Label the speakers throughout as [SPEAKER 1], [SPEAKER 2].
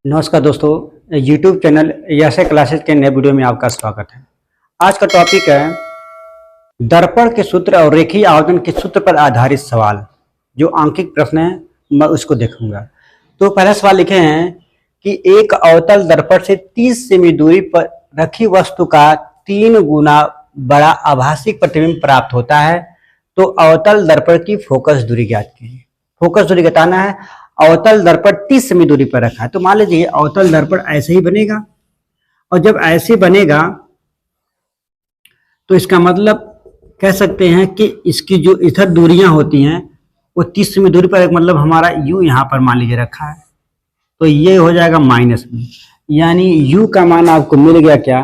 [SPEAKER 1] नमस्कार दोस्तों, YouTube channel ऐसे क्लासेस के नए वीडियो में आपका स्वागत है। आज का टॉपिक है दर्पण के सूत्र और रेखीय आवर्धन के सूत्र पर आधारित सवाल। जो आंकिक प्रश्न है मैं उसको देखूंगा। तो पहला सवाल लिखे हैं कि एक अवतल दर्पण से 30 सेमी दूरी पर रखी वस्तु का 3 गुना बड़ा आभासी प्रतिबिंब प्राप्त होता है, तो अवतल दर्पण की फोकस दूरी ज्ञात कीजिए। फोकस दूरी बताना है। अवतल दर्पण 30 सेमी दूरी पर रखा है, तो मान लीजिए अवतल दर्पण ऐसे ही बनेगा, और जब ऐसे बनेगा तो इसका मतलब कह सकते हैं कि इसकी जो इधर दूरियां होती हैं वो 30 सेमी दूरी पर, एक मतलब हमारा u यहां पर मान लीजिए रखा है, तो ये हो जाएगा माइनस में, यानी u का मान आपको मिल गया क्या,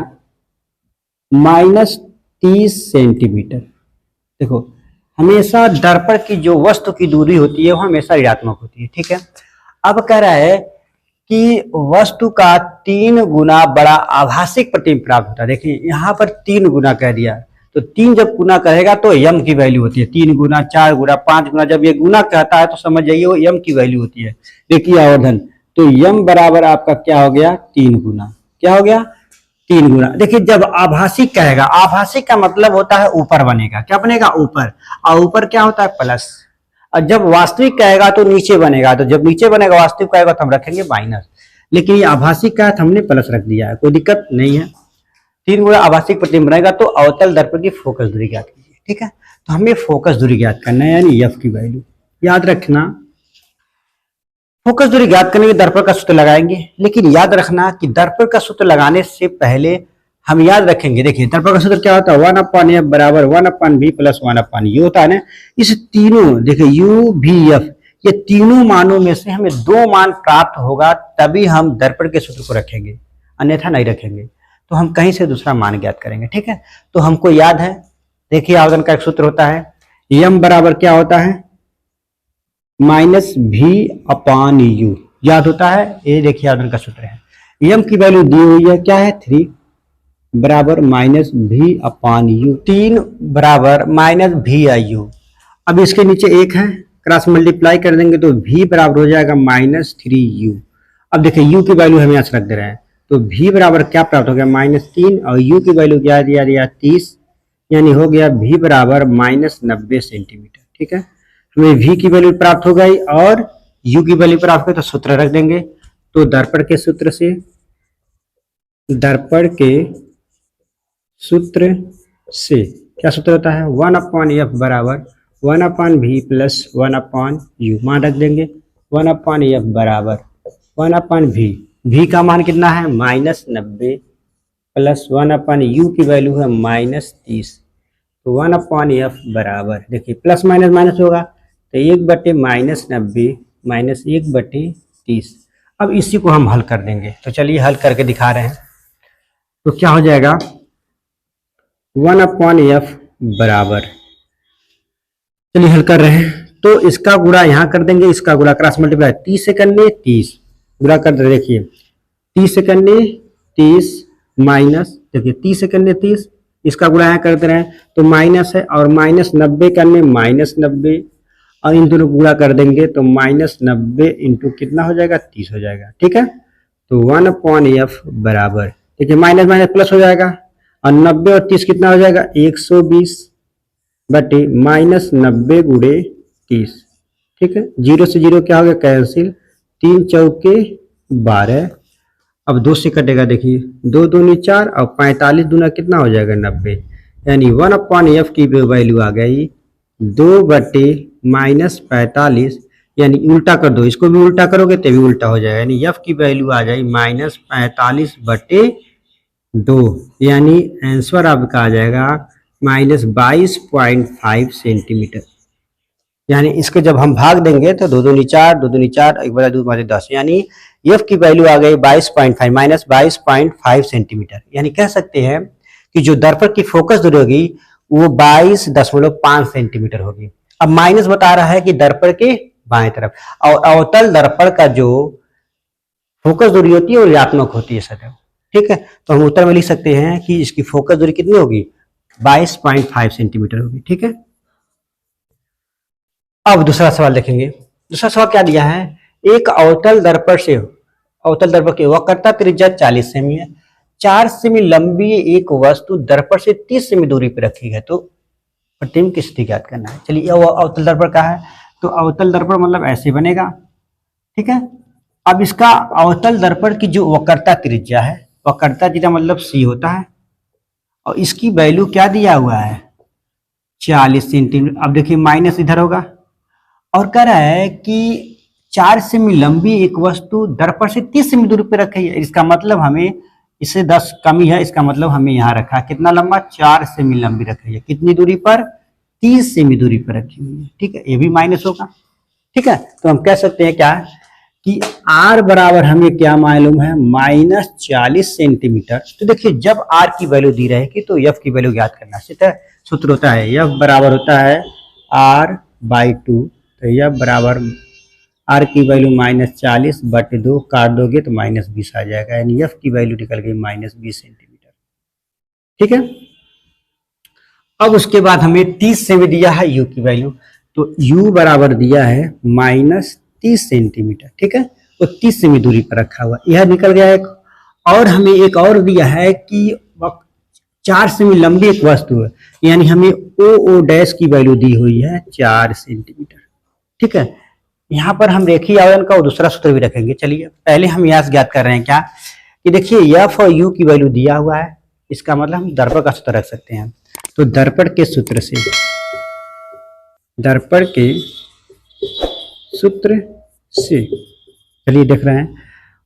[SPEAKER 1] -30 सेंटीमीटर। देखो, हमेशा दर्पण की जो वस्तु की दूरी होती है वो हमेशा ऋणात्मक होती है, ठीक है। अब कह रहा है कि वस्तु का 3 गुना बड़ा आभासिक प्रतिबिंब प्राप्त होता है। देखिए यहाँ पर 3 गुना कह दिया, तो 3 जब गुना करेगा तो यम की वैल्यू होती है। 3 गुना, 4 गुना, 5 गुना, जब ये गुना कहता है तो समझ जाइए वो यम की वैल्यू होती है। देखिए आवर्धन, तो यम बराबर आपका क्या हो गया, 3 गुना। क्या हो गया, 3 गुना। देखिए जब आभासिक कहेगा, आभासिक का मतलब होता है ऊपर बनेगा। क्या बनेगा, ऊपर, और ऊपर क्या होता है, प्लस। और जब वास्तविक कहेगा तो नीचे बनेगा, तो जब नीचे बनेगा वास्तविक कहेगा तो हम रखेंगे माइनस। लेकिन ये आभासिक का है तो हमने प्लस रख दिया है, कोई दिक्कत नहीं है। 3 गुना आभासिक प्रतिबिंब बनेगा, तो अवतल दर्पण की फोकस दूरी ज्ञात कीजिए, ठीक है। तो हमें फोकस दूरी ज्ञात करना है, यानी एफ की वैल्यू याद रखना। फोकस दूरी ज्ञात करने के दर्पण का सूत्र लगाएंगे, लेकिन याद रखना कि दर्पण का सूत्र लगाने से पहले हम याद रखेंगे। देखिए दर्पण का सूत्र क्या होता है, 1/f बराबर 1/v प्लस 1/u होता है ना। इस तीनों, देखिए u v f, ये तीनों मानों में से हमें 2 मान प्राप्त होगा, तभी हम दर्पण के सूत्र को रखेंगे, अन्यथा नहीं रखेंगे। तो हम कहीं से दूसरा मान ज्ञात करेंगे, ठीक है। तो हमको याद है, देखिए आवर्धन का एक सूत्र होता है, m बराबर क्या होता है, -v/u, याद होता है। ये देखिए आवर्धन का सूत्र है। m की वैल्यू दी हुई है, क्या है, 3 बराबर -v/u, 3 बराबर -v/u। अब इसके नीचे 1 है, क्रॉस मल्टीप्लाई कर देंगे तो v बराबर हो जाएगा -3u। अब देखिए u की वैल्यू हम यहाँ से रख दे रहे हैं, तो v बराबर क्या प्राप्त हो गया, -3, और u की वैल्यू क्या दिया 30, यानी हो गया v बराबर -90 सेंटीमीटर, ठीक है। हमें v की वैल्यू प्राप्त हो गई और u की वैल्यू प्राप्त हो गई, तो सूत्र रख देंगे। तो दर्पण के सूत्र से, दर्पण के सूत्र से क्या सूत्र होता है, 1/f बराबर 1/v प्लस 1/u, मान रख देंगे। 1/f बराबर 1/v, v का मान कितना है, -90 प्लस 1/u की वैल्यू है -30, तो 1/f बराबर, देखिए प्लस माइनस माइनस होगा, तो 1/-90 माइनस 1/30। अब इसी को हम हल कर देंगे, तो चलिए हल करके दिखा रहे हैं। तो क्या हो जाएगा, 1/f बराबर, चलिए हल कर रहे हैं, तो इसका गुणा यहाँ कर देंगे, इसका गुणा क्रॉस मल्टीप्लाई, 30 से करने 30 गुणा कर दे, देखिए 30 से करने 30 माइनस, देखिए 30 से करने 30, इसका गुणा यहाँ कर दे रहे हैं, तो माइनस है, और -90 करने -90, और इन दोनों गुणा कर देंगे तो -90 इंटू कितना हो जाएगा, 30 हो जाएगा, ठीक है। तो 1/f बराबर, देखिए माइनस माइनस प्लस हो जाएगा, और 90 और 30 कितना हो जाएगा, 120 बटे -90 गुणे 30, ठीक है। 0 से 0 क्या हो गया, कैंसिल, 3 चौके 12, अब 2 से कटेगा, देखिए 2 दूनी 4, और 45 दूना कितना हो जाएगा, 90, यानी 1/f की वैल्यू आ गई 2/-45, यानी उल्टा कर दो, इसको भी उल्टा करोगे तो भी उल्टा हो जाएगा, यानी f की वैल्यू आ जाएगी -45/2, यानी आंसर आपका आ जाएगा -22.5 सेंटीमीटर। यानी इसको जब हम भाग देंगे तो 2 दूनी 4, 2 दूनी 4, 1 बटा 2 माने 10, यानी f की वैल्यू आ गई 22.5 -22.5 सेंटीमीटर। यानी कह सकते हैं कि जो दर्पण की फोकस दूरी होगी वो 22.5 सेंटीमीटर होगी। अब माइनस बता रहा है कि दर्पण के बाएं तरफ, और अवतल दर्पण का जो फोकस दूरी होती है वो ऋणात्मक होती है सदैव, ठीक है। तो हम उत्तर में लिख सकते हैं कि इसकी फोकस दूरी कितनी होगी, 22.5 सेंटीमीटर होगी, ठीक है। अब दूसरा सवाल देखेंगे। दूसरा सवाल क्या दिया है, एक अवतल दर्पण से अवतल दर्पण की वक्रता त्रिज्या 40 सेमी है, 4 सेमी लंबी एक वस्तु दर्पण से 30 सेमी दूरी पर रखी है, तो प्रतिबिंब की स्थिति ज्ञात करना है। चलिए वो अवतल दर्पण का है, तो अवतल दर्पण मतलब ऐसे बनेगा, ठीक है। अब इसका अवतल दर्पण की जो वक्रता त्रिज्या है, वक्रता त्रिज्या मतलब सी होता है, और इसकी वैल्यू क्या दिया हुआ है 40 सेंटीमीटर। अब देखिए माइनस इधर होगा, और कह रहा है कि 4 सेमी लंबी एक वस्तु दर्पण से 30 सेमी दूरी पर रखी है, इसका मतलब हमें इससे 10 कमी है, इसका मतलब हमें यहाँ रखा कितना लंबा 4 सेमी लंबी रखी है, कितनी दूरी पर 30 सेमी दूरी पर रखी हुई है, ठीक है। ये भी माइनस होगा, ठीक है। तो हम कह सकते हैं क्या कि R बराबर हमें क्या मालूम है -40 सेंटीमीटर। तो देखिए जब R की वैल्यू दी रहेगी तो F की वैल्यू ज्ञात करना है। सूत्र होता है F बराबर होता है R/2, तो F बराबर R की वैल्यू -40/2, काट दोगे तो -20 आ जाएगा, यानी F की वैल्यू निकल गई -20 सेंटीमीटर, ठीक है। अब उसके बाद हमें 30 सेमी दिया है U की वैल्यू, तो U बराबर दिया है -30 सेंटीमीटर, ठीक है। तो 30 सेमी दूरी पर रखा हुआ, यह निकल गया एक। और हमें एक और दिया है कि 4 सेमी लंबी एक वस्तु है, यानी हमें ओ डैश की वैल्यू दी हुई है 4 सेंटीमीटर, ठीक है। यहाँ पर हम रेखीय आवेदन का दूसरा सूत्र भी रखेंगे। चलिए पहले हम यहाँ से ज्ञात कर रहे हैं क्या कि देखिए F और U की वैल्यू दिया हुआ है, इसका मतलब हम दर्पण का सूत्र रख सकते हैं। तो दर्पण के सूत्र से चलिए देख रहे हैं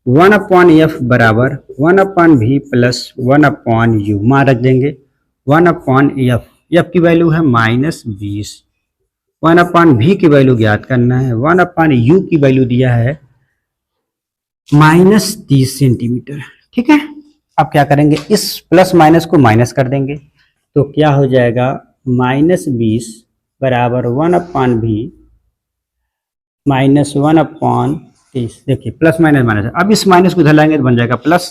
[SPEAKER 1] 1/F बराबर 1/V प्लस 1/U, मान रख देंगे 1/F, F की वैल्यू है -20, 1/V की वैल्यू ज्ञात करना है, 1/U की वैल्यू दिया है -30 सेंटीमीटर, ठीक है। अब क्या करेंगे, इस प्लस माइनस को माइनस कर देंगे, तो क्या हो जाएगा -20 बराबर 1/V माइनस 1/30। देखिए प्लस माइनस माइनस, अब इस माइनस को इधर लाएंगे तो बन जाएगा प्लस,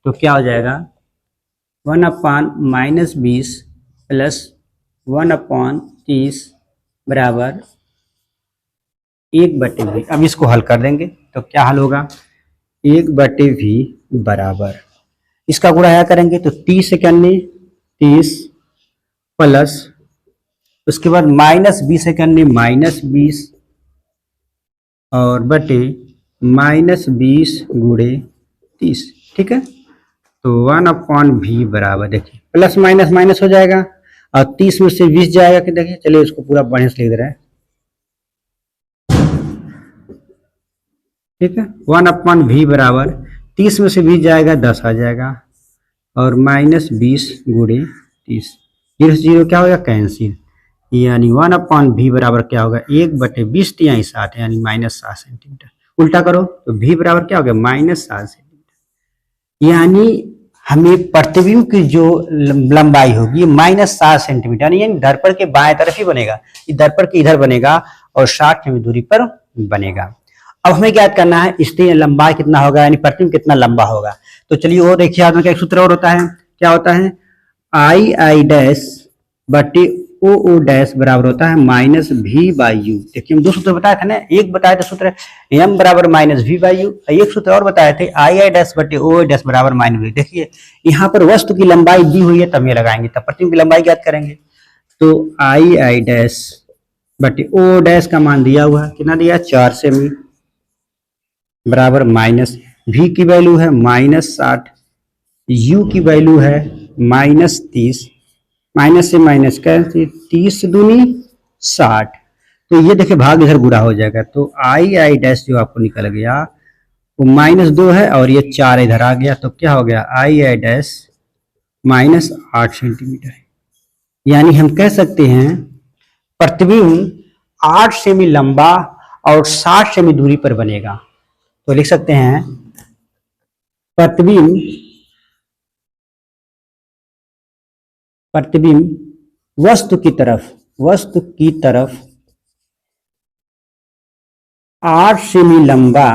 [SPEAKER 1] तो क्या हो जाएगा 1/-20 प्लस 1/30 बराबर 1/V। अब इसको हल कर देंगे तो क्या हल होगा 1/V बराबर, इसका गुणा क्या करेंगे तो 30 सेकंड 30 प्लस उसके बाद -20 सेकंड -20 और बटे -20 गुणे 30, ठीक है। तो 1/V बराबर देखिए प्लस माइनस माइनस हो जाएगा और 30 में से 20 जाएगा कि देखिए, चलिए इसको पूरा बढ़िया से लिख दे रहे हैं, ठीक है। 1/V बराबर 30 में से 20 जाएगा 10 आ जाएगा और -20 गुणे 30, 0 से 0 क्या होगा कैंसिल, यानी 1/V बराबर क्या होगा 1/20 तिहाई 60, यानी -7 सेंटीमीटर। उल्टा करो तो V बराबर क्या हो गया -7 सेंटीमीटर, यानी हमें प्रतिबिंब की जो लंबाई होगी -7 सेंटीमीटर, यानी दर्पण के बाएं तरफ ही बनेगा, ये दर्पण के इधर बनेगा और 60 सेमी दूरी पर बनेगा। अब हमें ज्ञात करना है इसकी लंबाई कितना होगा, यानी प्रतिबिंब कितना लंबा होगा। तो चलिए वो देखिए आदमी का एक सूत्र और होता है, क्या होता है I डैश बटे ओ डैश बराबर होता है -V/U। देखिए हम दो सूत्र बताए थे ना, एक बताए थे सूत्र M बराबर -V/U, एक सूत्र और बताए थे I डैश बटे ओ डैश बराबर -V। देखिए यहाँ पर वस्तु की लंबाई दी हुई है तब ये लगाएंगे, तब प्रतिबिंब की लंबाई ज्ञात करेंगे। तो I डैश बटे ओ डैश का मान दिया हुआ है, कितना दिया 4 सेमी बराबर -V की वैल्यू है -60, U की वैल्यू है -30, माइनस से माइनस कैंसिल 30 दूनी 60, तो ये देखिए भाग इधर गुणा हो जाएगा, तो I डैश जो आपको निकल गया वो -2 है और ये 4 इधर आ गया, तो क्या हो गया I डैश -8 सेंटीमीटर, यानी हम कह सकते हैं प्रतिबिंब 8 सेमी लंबा और 60 सेमी दूरी पर बनेगा। तो लिख सकते हैं प्रतिबिंब वस्तु की तरफ 8 सेमी लंबा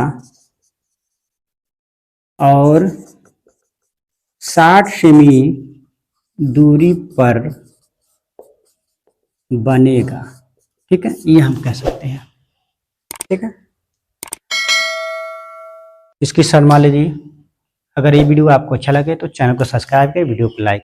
[SPEAKER 1] और 60 सेमी दूरी पर बनेगा, ठीक है, ये हम कह सकते हैं, ठीक है। इसकी शर्मा लीजिए। अगर ये वीडियो आपको अच्छा लगे तो चैनल को सब्सक्राइब करें, वीडियो को लाइक